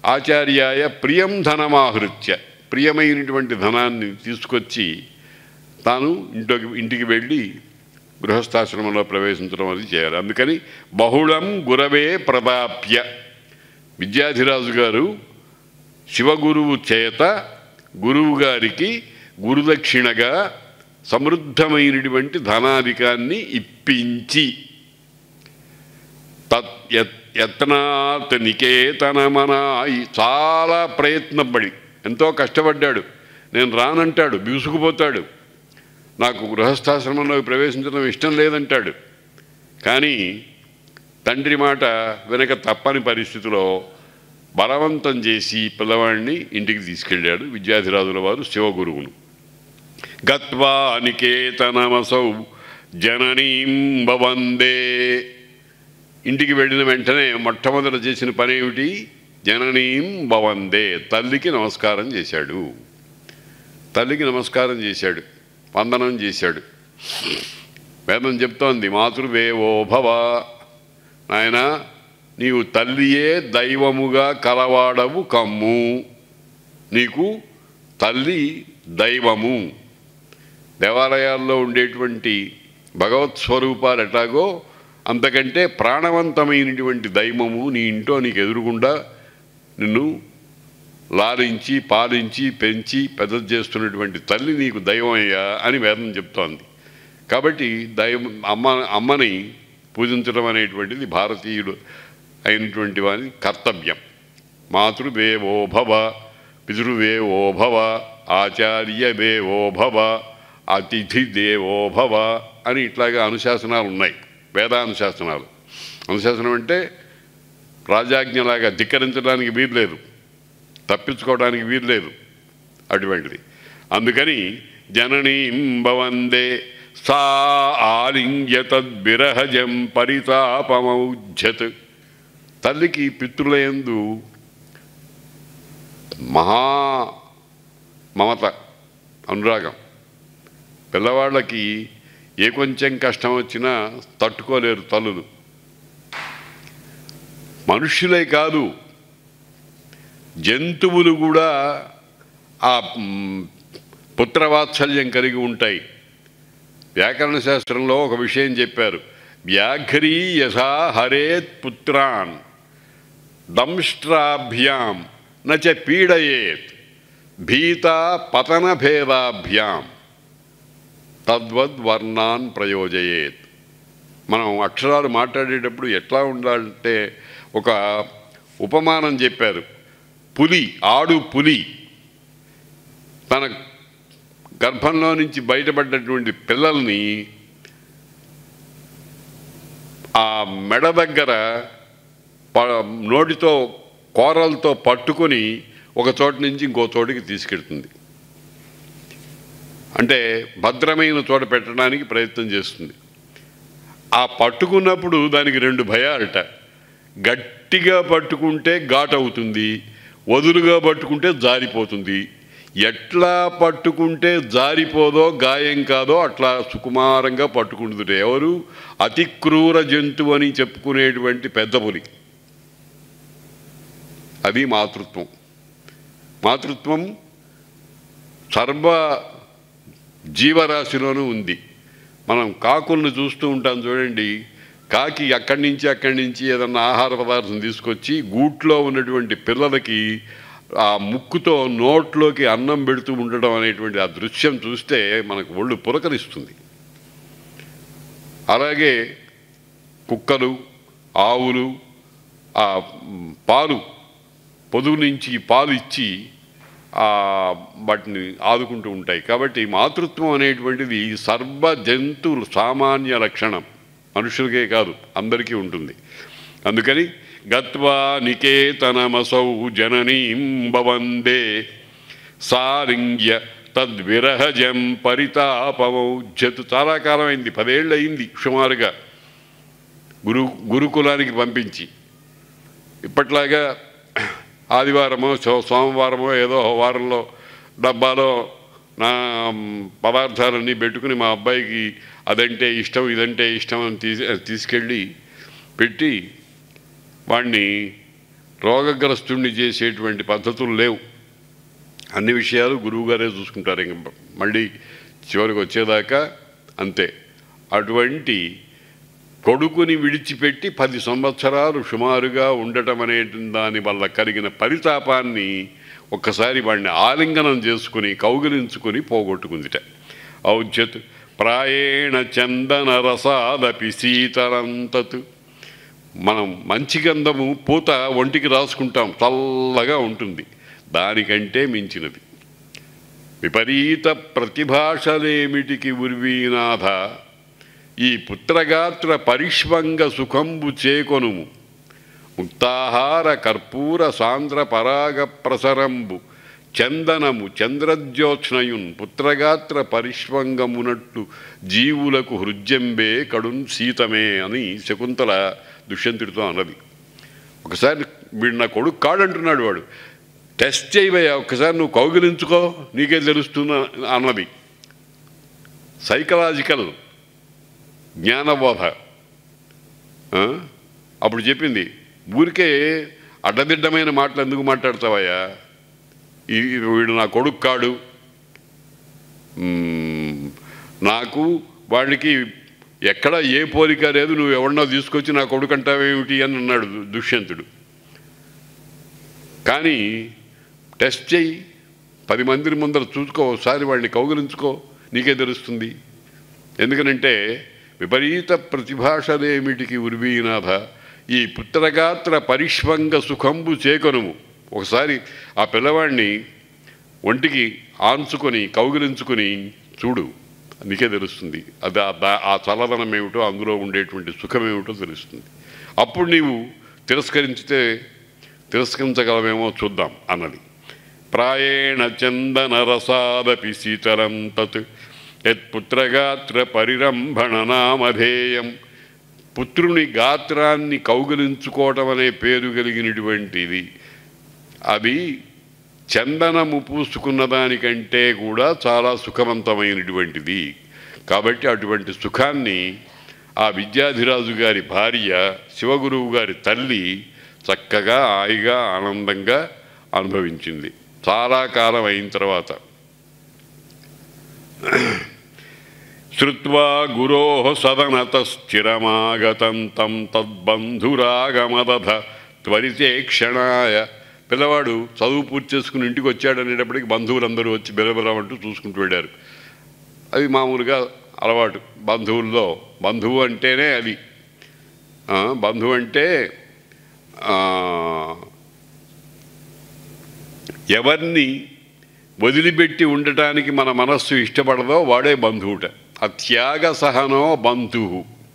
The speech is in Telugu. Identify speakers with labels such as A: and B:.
A: ఆచార్యాయ ప్రియం ధనమాహృత్య, ప్రియమైనటువంటి ధనాన్ని తీసుకొచ్చి తాను ఇంటికి వెళ్ళి గృహస్థాశ్రమంలో ప్రవేశించడం అది చేయాలి. అందుకని బహుళం గురవే ప్రదాప్య, విద్యాధిరాజు గారు శివగురువు చేత గురువు గారికి గురుదక్షిణగా సమృద్ధమైనటువంటి ధనాధికాన్ని ఇప్పించి యత్నాత్ నికేతనమనాయి, చాలా ప్రయత్నపడి ఎంతో కష్టపడ్డాడు. నేను రానంటాడు, బిగుసుకుపోతాడు, నాకు గృహస్థాశ్రమంలోకి ప్రవేశించడం ఇష్టం లేదంటాడు. కానీ తండ్రి మాట వెనక తప్పని పరిస్థితిలో బలవంతం చేసి పిల్లవాడిని ఇంటికి తీసుకెళ్ళాడు విద్యాధిరాజుల వారు శివగురువును. గత్వా నికేతనమసౌ జననీం భవందే, ఇంటికి వెళ్ళిన వెంటనే మొట్టమొదట చేసిన పని ఏమిటి? జననీం భవందే, తల్లికి నమస్కారం చేశాడు. తల్లికి నమస్కారం చేశాడు, వందనం చేశాడు. వేదం చెప్తోంది మాతృదేవో భవ, నాయన నీవు తల్లియే దైవముగా కలవాడవు కమ్ము, నీకు తల్లి దైవము. దేవాలయాల్లో ఉండేటువంటి భగవత్ స్వరూపాలు ఎట్లాగో అంతకంటే ప్రాణవంతమైనటువంటి దైవము నీ ఇంట్లో నీకు ఎదురుగుండా నిన్ను లాలించి పాలించి పెంచి పెద్ద చేస్తున్నటువంటి తల్లి నీకు దైవమయ్యా అని వేదం చెప్తోంది. కాబట్టి అమ్మని పూజించడం అనేటువంటిది భారతీయుడు అయినటువంటి వారి కర్తవ్యం. మాతృదేవో భవ, పితృదేవో భవ, ఆచార్య దేవో భవ, అతిథి దేవో భవ అని ఇట్లాగా అనుశాసనాలు ఉన్నాయి, వేదానుశాసనాలు. అనుశాసనం అంటే రాజాజ్ఞలాగా ధిక్కరించడానికి వీల్లేదు, తప్పించుకోవడానికి వీల్లేదు అటువంటిది. అందుకని జననీం భవందే సా ఆలింగ్య తద్విరహజం పరితాపమౌజ్జత్, తల్లికి పితృలయందు మహా మమత, అనురాగం. పిల్లవాళ్ళకి ఏ కొంచెం కష్టం వచ్చినా తట్టుకోలేరు తల్లులు. మనుష్యులే కాదు, జంతువులు కూడా ఆ పుత్రవాత్సల్యం కలిగి ఉంటాయి. వ్యాకరణ శాస్త్రంలో ఒక విషయం చెప్పారు, వ్యాఘ్రీ యథా హరేత్ పుత్రాన్ దంష్ట్రాభ్యాం నచ పీడయేత్ భీతా పతనభేదాభ్యాం తద్వద్వర్ణాన్ ప్రయోజయేత్. మనం అక్షరాలు మాట్లాడేటప్పుడు ఎట్లా ఉండాలంటే ఒక ఉపమానం చెప్పారు. పులి, ఆడు పులి తన గర్భంలో నుంచి బయటపడ్డటువంటి పిల్లల్ని ఆ మెడ దగ్గర నోటితో కోరలతో పట్టుకొని ఒక చోట నుంచి ఇంకో చోటికి తీసుకెళ్తుంది. అంటే భద్రమైన చోట పెట్టడానికి ప్రయత్నం చేస్తుంది. ఆ పట్టుకున్నప్పుడు దానికి రెండు భయాలట. గట్టిగా పట్టుకుంటే ఘాట్ అవుతుంది, వదులుగా పట్టుకుంటే జారిపోతుంది. ఎట్లా పట్టుకుంటే జారిపోదో గాయం కాదో అట్లా సుకుమారంగా పట్టుకుంటుంది. ఎవరు? అతి క్రూర జంతువు అని చెప్పుకునేటువంటి పెద్ద పులి. అది మాతృత్వం. మాతృత్వం సర్వ జీవరాశిలోనూ ఉంది. మనం కాకులను చూస్తూ ఉంటాం చూడండి. కాకి అక్కడి నుంచి ఏదన్నా ఆహార పదార్థం తీసుకొచ్చి గూట్లో ఉన్నటువంటి పిల్లలకి ఆ ముక్కుతో నోట్లోకి అన్నం పెడుతూ ఉండడం అనేటువంటి ఆ దృశ్యం చూస్తే మనకు ఒళ్ళు పులకరిస్తుంది. అలాగే కుక్కలు, ఆవులు ఆ పాలు పొదుగు నుంచి పాలు ఇచ్చి వాటిని ఆదుకుంటూ ఉంటాయి. కాబట్టి మాతృత్వం అనేటువంటిది సర్వ జంతువులు సామాన్య లక్షణం, మనుషులకే కాదు అందరికీ ఉంటుంది. అందుకని గత్వా నికేతనమసౌ జననీం భవందే సాలింగ్య తద్విరహజం పరితాపమౌజ్జత్. చాలా కాలం అయింది, 10 ఏళ్ళు అయింది సుమారుగా గురుకులానికి పంపించి. ఇప్పట్లాగా ఆదివారమో సోమవారమో ఏదో వారంలో డబ్బాలో నా పదార్థాలన్నీ పెట్టుకుని మా అబ్బాయికి అదంటే ఇష్టం ఇదంటే ఇష్టం అని తీసుకెళ్ళి పెట్టి వాడిని రోగగ్రస్తుణ్ణి చేసేటువంటి పద్ధతులు లేవు. అన్ని విషయాలు గురువుగారే చూసుకుంటారు. ఇంక మళ్ళీ చివరికి వచ్చేదాకా అంతే. అటువంటి కొడుకుని విడిచిపెట్టి 10 సంవత్సరాలు సుమారుగా ఉండటం అనే దాని వల్ల కలిగిన పరితాపాన్ని ఒక్కసారి వాడిని ఆలింగనం చేసుకుని కౌగిలించుకొని పోగొట్టుకుందిట. ఔజ్యత్ ప్రాయేణ చందన రసాదపి శీతలంతత్. మనం మంచి గంధము పూత ఒంటికి రాసుకుంటాం, చల్లగా ఉంటుంది. దానికంటే మించినది. విపరీత ప్రతిభాషలేమిటికి ఉర్వీనాథ, ఈ పుత్రగాత్ర పరిష్వంగ సుఖంబు చేకొనుము. ముక్తాహార కర్పూర సాంద్ర పరాగ ప్రసరంబు చందనము చంద్రజ్యోత్స్నయున్ పుత్రగాత్ర పరిష్వంగమునట్లు జీవులకు హృద్యంబే కడున్ శీతమే అని శకుంతల దుష్యంతుడితో అన్నది. ఒకసారి వీడు నా కొడుకు కాడంటున్నాడు, వాడు టెస్ట్ చేయవయ్యా, ఒక్కసారి నువ్వు కౌగిలించుకో నీకే తెలుస్తున్నా అన్నది. సైకలాజికల్ జ్ఞానబోధ. అప్పుడు చెప్పింది, ఊరికే అడ్డదిడ్డమైన మాటలు ఎందుకు మాట్లాడతావయ్యా, వీడు నా కొడుకు కాడు, నాకు వాడికి ఎక్కడ ఏ పోలిక లేదు, నువ్వు ఎవరినో తీసుకొచ్చి నా కొడుకు అంటావేమిటి అని అన్నాడు దుష్యంతుడు. కానీ టెస్ట్ చేయి, 10 మంది ముందర చూసుకో, ఒకసారి వాడిని కౌగిలించుకో, నీకే తెలుస్తుంది. ఎందుకనంటే విపరీత ప్రతిభాషలేమిటికి ఉర్వీనాథ, ఈ పుత్రగాత్ర పరిష్వంగ సుఖంబు చేకొనుము. ఒకసారి ఆ పిల్లవాడిని ఒంటికి ఆన్చుకొని కౌగిలించుకొని చూడు, నీకే తెలుస్తుంది. అది ఆ చల్లదనం ఏమిటో, అందులో ఉండేటువంటి సుఖం ఏమిటో తెలుస్తుంది. అప్పుడు నీవు తిరస్కరించగలమేమో చూద్దాం అన్నది. ప్రాయేణ చందన రసాదపి శీతలం తత్ యత్పుత్రగాత్ర పరిరంభణ నామధేయం. పుత్రుని గాత్రాన్ని కౌగిలించుకోవటం అనే పేరు కలిగినటువంటిది, అది చందనము పూసుకున్న దానికంటే కూడా చాలా సుఖవంతమైనటువంటిది. కాబట్టి అటువంటి సుఖాన్ని ఆ విద్యాధిరాజు గారి భార్య, శివగురువు గారి తల్లి చక్కగా హాయిగా ఆనందంగా అనుభవించింది చాలా కాలం అయిన తర్వాత. శ్రుత్వా గురోః సదనతశ్చిరమాగతం తం తద్బంధురాగమదధ త్వరితేక్షణాయ. పిల్లవాడు చదువు పూర్తి చేసుకుని ఇంటికి వచ్చాడనేటప్పటికి బంధువులందరూ వచ్చి బిలబిలమంటూ చూసుకుంటూ వెళ్ళారు. అవి మామూలుగా అలవాటు బంధువుల్లో. బంధువు అంటేనే అది. బంధువు అంటే ఎవరిని వదిలిపెట్టి ఉండటానికి మన మనస్సు ఇష్టపడదో వాడే బంధువుట. అత్యాగ సహనో బంధువు.